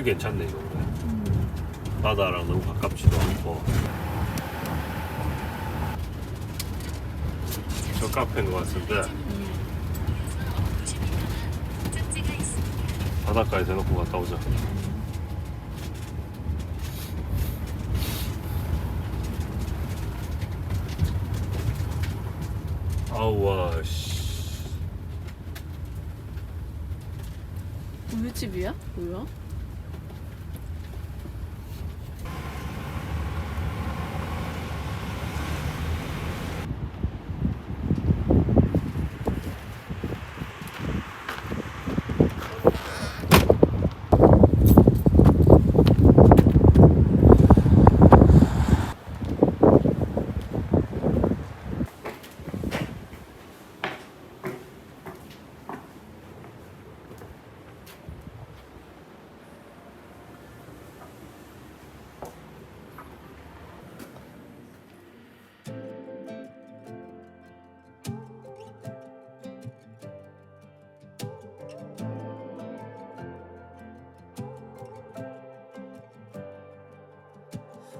괜찮네 이거. 바다랑 너무 가깝지도 않고. 저 카페인 것 같은데 바닷가에 대놓고 갔다 오자. 아우와 씨. 우유집이야? 뭐야?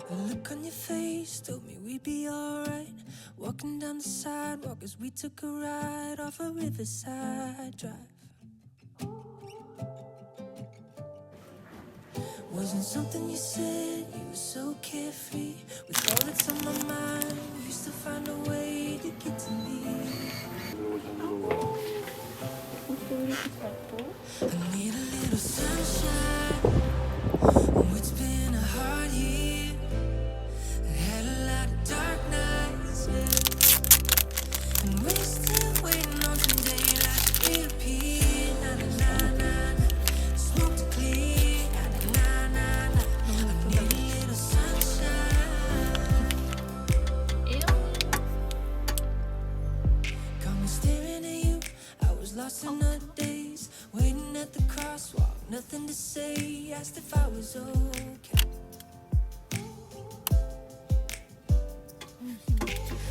The look on your face told me we'd be alright. Walking down the sidewalk as we took a ride off a riverside drive. Wasn't something you said, you were so carefree. With all that's on my mind, you used to find a way to get to me. I need a little sunshine. Oh, it's been a hard year. Had a lot of dark nights, yeah. And we're still waiting on some daylight to reappear. Na na na na na. Smoke to clear. Na na na na. I need a little sunshine. Got me staring at you. I was lost in the daze, waiting at the crosswalk, nothing to say. Asked if I was okay.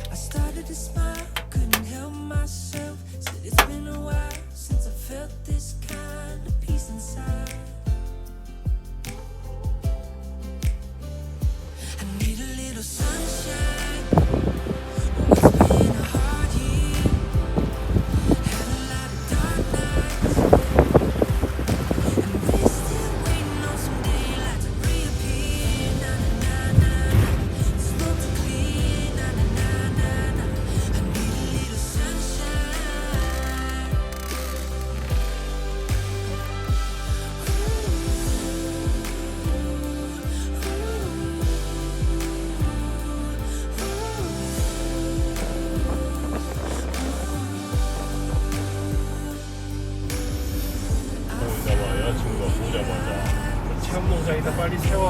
I started to smile, couldn't help myself. Said it's been a while since I felt this kind of peace inside. I need a little sunshine. Oh, it's been a hard year. Had a lot of dark nights, and we're still waiting on some daylight to reappear. Na na na na na. Smoke to clear. Na na na na na. I need a little sunshine. 보자마자 여자친구가 보자마자 체험 농장이다 빨리 세워.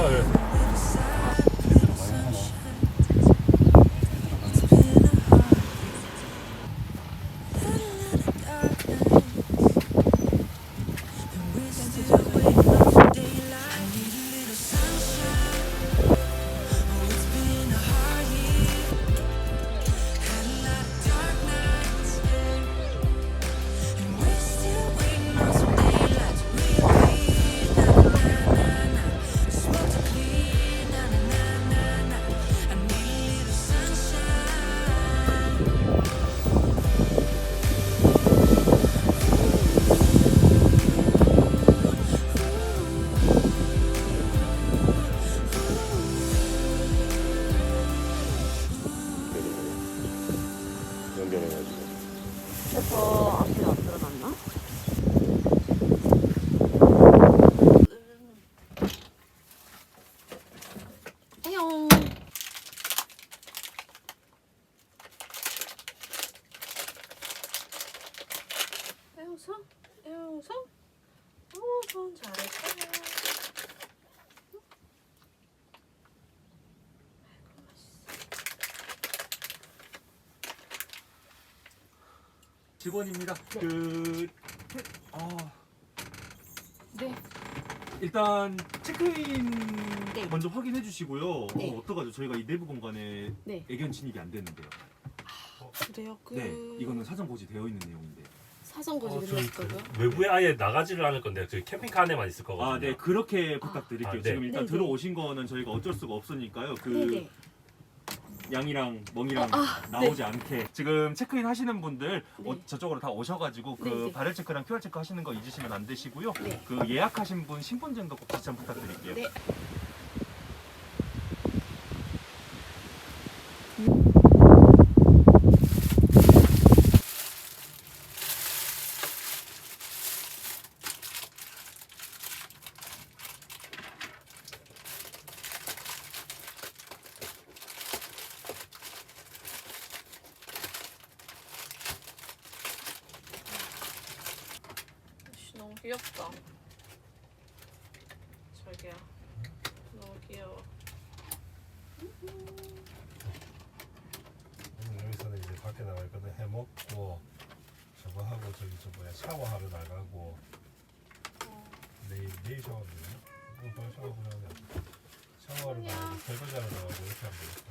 연결해가지고. 저 앞에 안 들어갔나? 안녕. 에어서? 에어서? 손 잘했어요. 직원입니다. 네. 일단 체크인 네. 먼저 확인해 주시고요. 네. 어떡하죠? 저희가 이 내부 공간에 네. 애견 진입이 안 되는데요. 그래요? 네, 이거는 사전 고지되어 있는 내용인데. 사선 고지 눌렀다고요? 외부에 아예 나가지를 않을 건데 저희 캠핑카 안에만 있을 거거든요. 아, 네, 그렇게 부탁드릴게요. 아, 네. 지금 일단 네네. 들어오신 거는 저희가 어쩔 수가 없으니까요. 그 네네. 양이랑 멍이랑 네. 나오지 않게 지금 체크인 하시는 분들 네. 저쪽으로 다 오셔가지고 그 네네. 발열 체크랑 QR 체크 하시는 거 잊으시면 안 되시고요. 네. 그 예약하신 분 신분증도 꼭 지참 부탁드릴게요. 네. 너무 귀엽다. 자기야, 너무 귀여워. 여기서는 이제 밖에 나갈 거는 해 먹고 저거 하고 저기 저 뭐야 샤워하러 나가고 내일 샤워하거든요. 오늘 샤워 그러면 샤워하러 나가고 설거지하러 나가고 이렇게 하면 되겠다.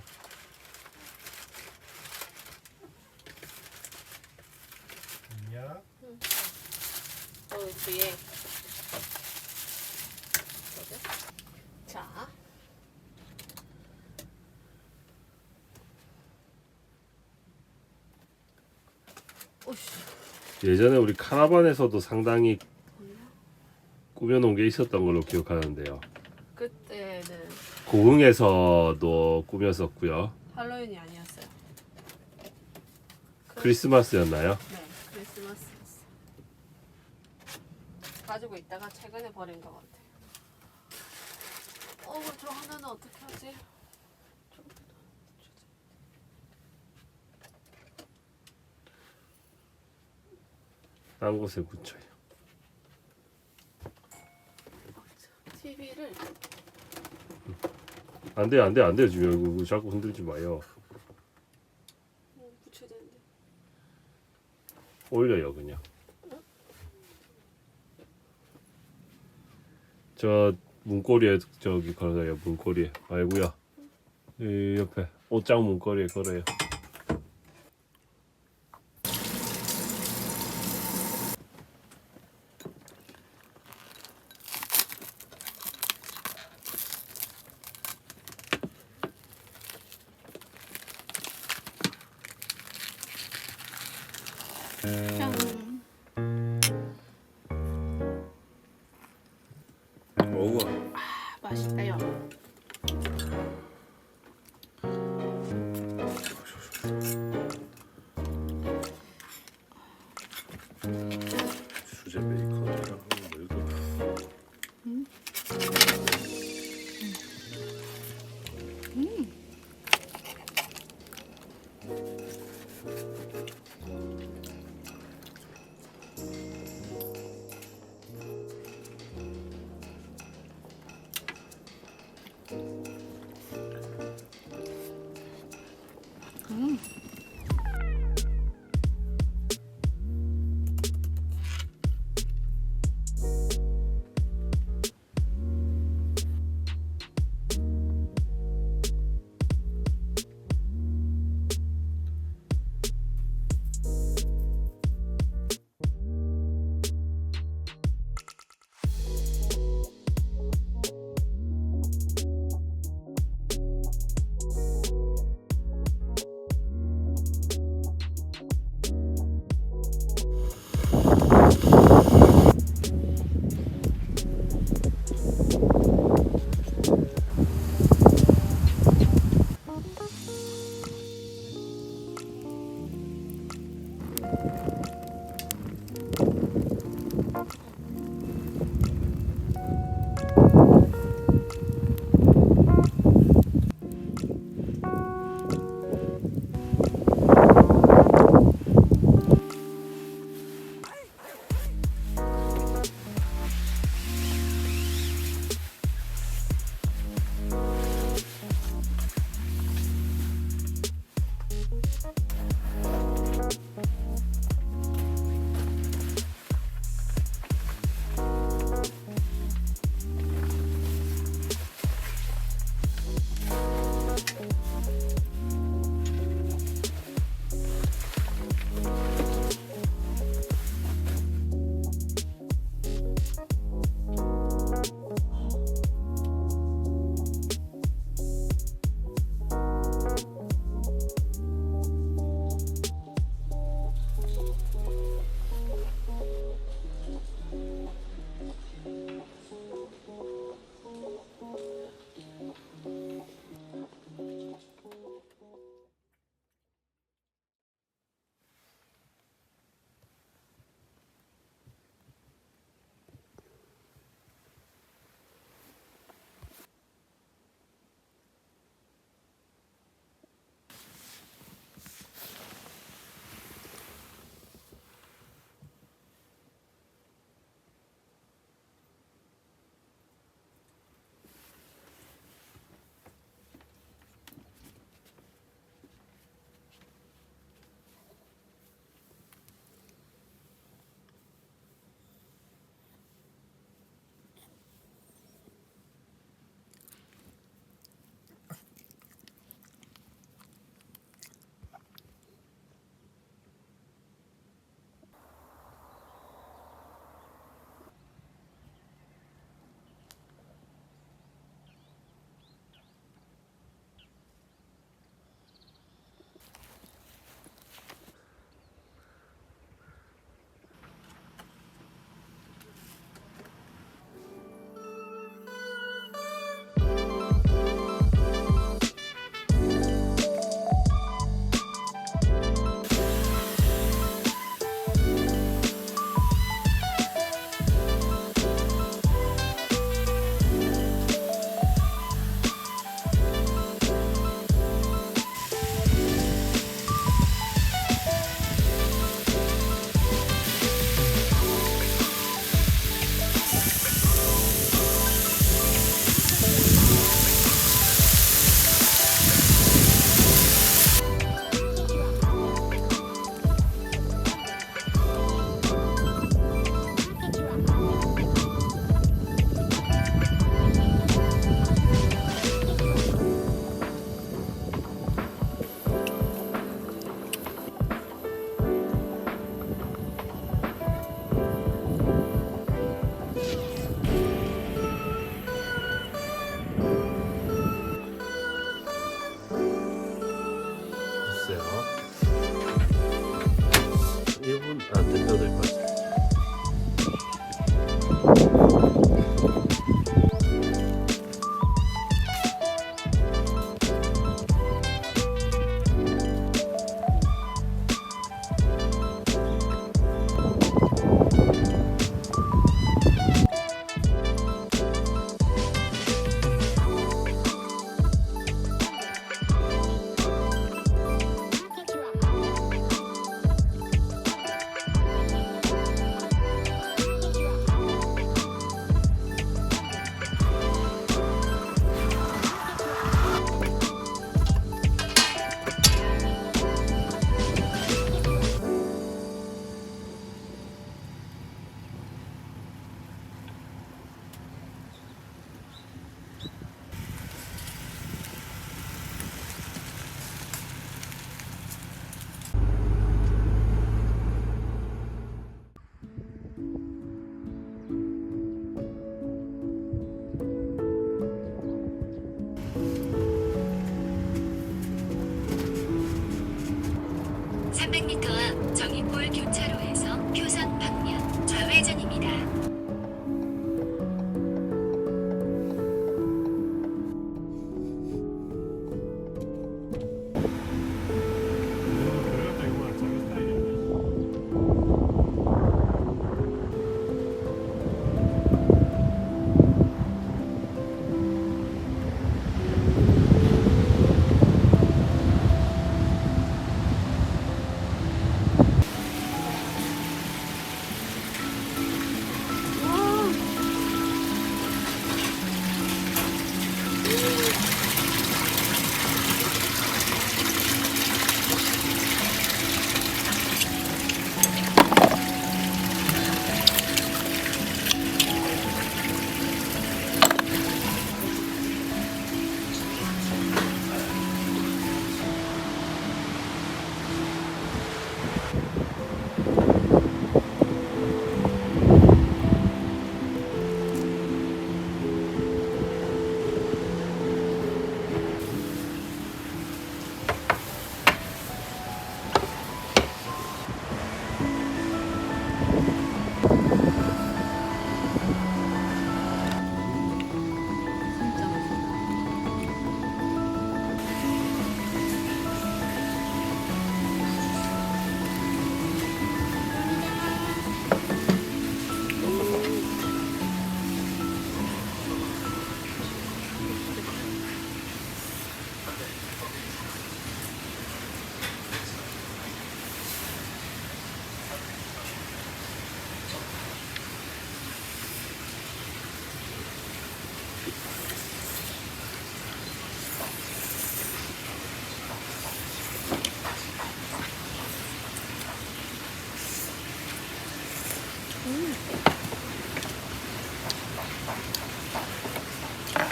있냐? 뒤에. 자. 오씨. 예전에 우리 카라반에서도 상당히 꾸며놓은 게 있었던 걸로 기억하는데요. 그때는 고흥에서도 꾸몄었고요. 할로윈이 아니었어요. 크리스마스였나요? 네, 크리스마스였어. 가지고 있다가 최근에 버린 것 같아. 저 하나는 어떻게 하지? 딴 곳에 붙여요. TV를 안 돼요. 지금 이거 자꾸 흔들지 마요. 붙여야 되는데. 올려요 그냥. 저 문고리에 저기 걸어요. 문고리에 말고요. 이 옆에 옷장 문고리에 걸어요. 짠. 어우. 맛있다요. 수제 베이컨이랑 물고. 300m 앞 정인골 교차로에서 표선 방면 좌회전입니다.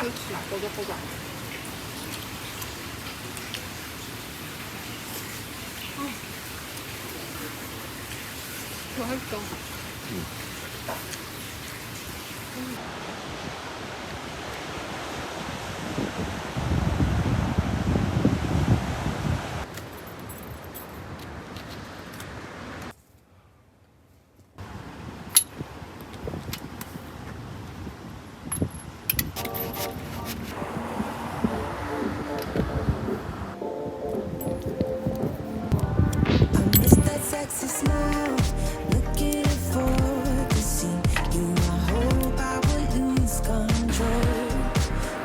그렇지, 꼬적꼬적. 맛있다. I miss that sexy smile, looking for the scene. You, I hope I would lose control.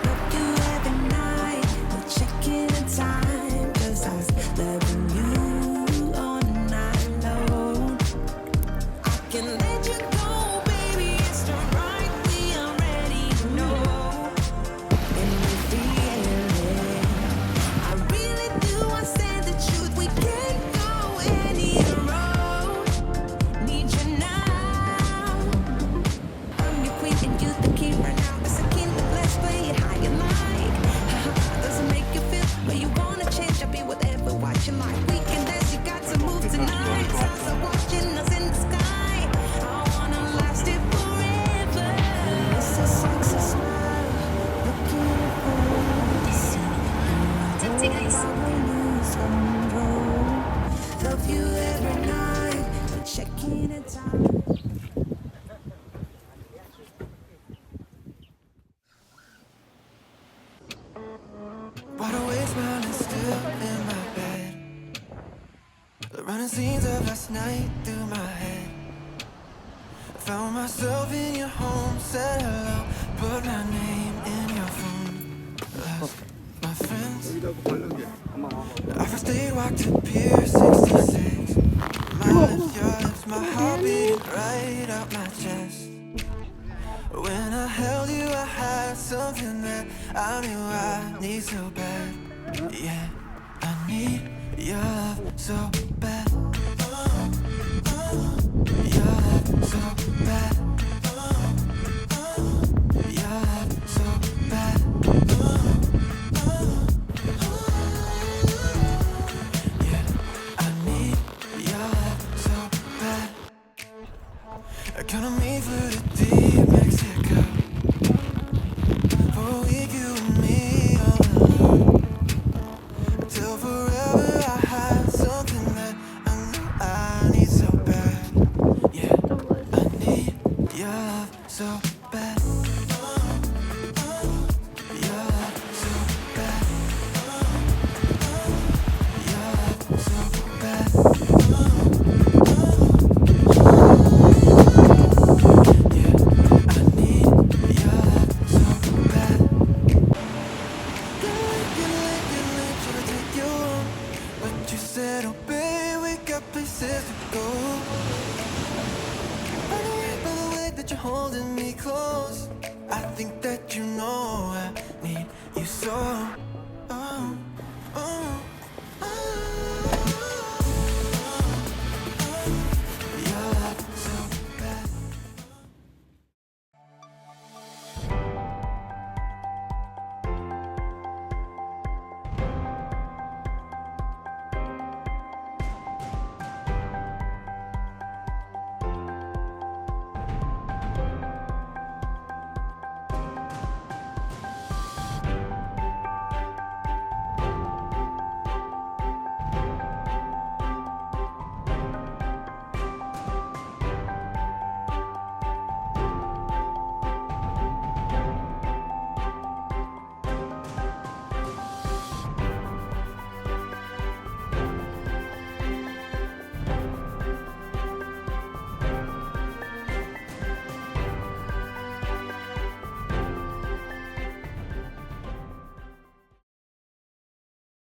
Love you every night, no checking the time, 'cause I was loving you all night long. I can let you go, baby, it's the right we already know. And we feel it. I really do, I said the truth, we can't go any road. Need you now. I'm your queen and you the king right now. It's a king, let's play it how you like. Doesn't make you feel where you wanna change. I'll be whatever, watch you like. We can dance, you got to move tonight. Stars are watching us in the sky. I wanna last it forever. It's a sexy smile, looking for the scene. 짝지가 있습니다. Love you every night, but checking it out. Wide awake, smiling still in my bed. Running scenes of last night through my head. Found myself in your home, said hello, put my name in your phone. Lost my friends. I first day walked to Pier 66. My lips, your lips, my heart beating right out my chest. When I held you, I had something that I knew I need so bad. Yeah, I need your love so bad. Your love so bad. Your love so bad. Yeah, I need your love so bad. Count on me for the deep Mexico. For a week, you and me all alone. Till forever, I had something that I Babe, we got places to go. By the way that you're holding me close, I think that you know I need you so.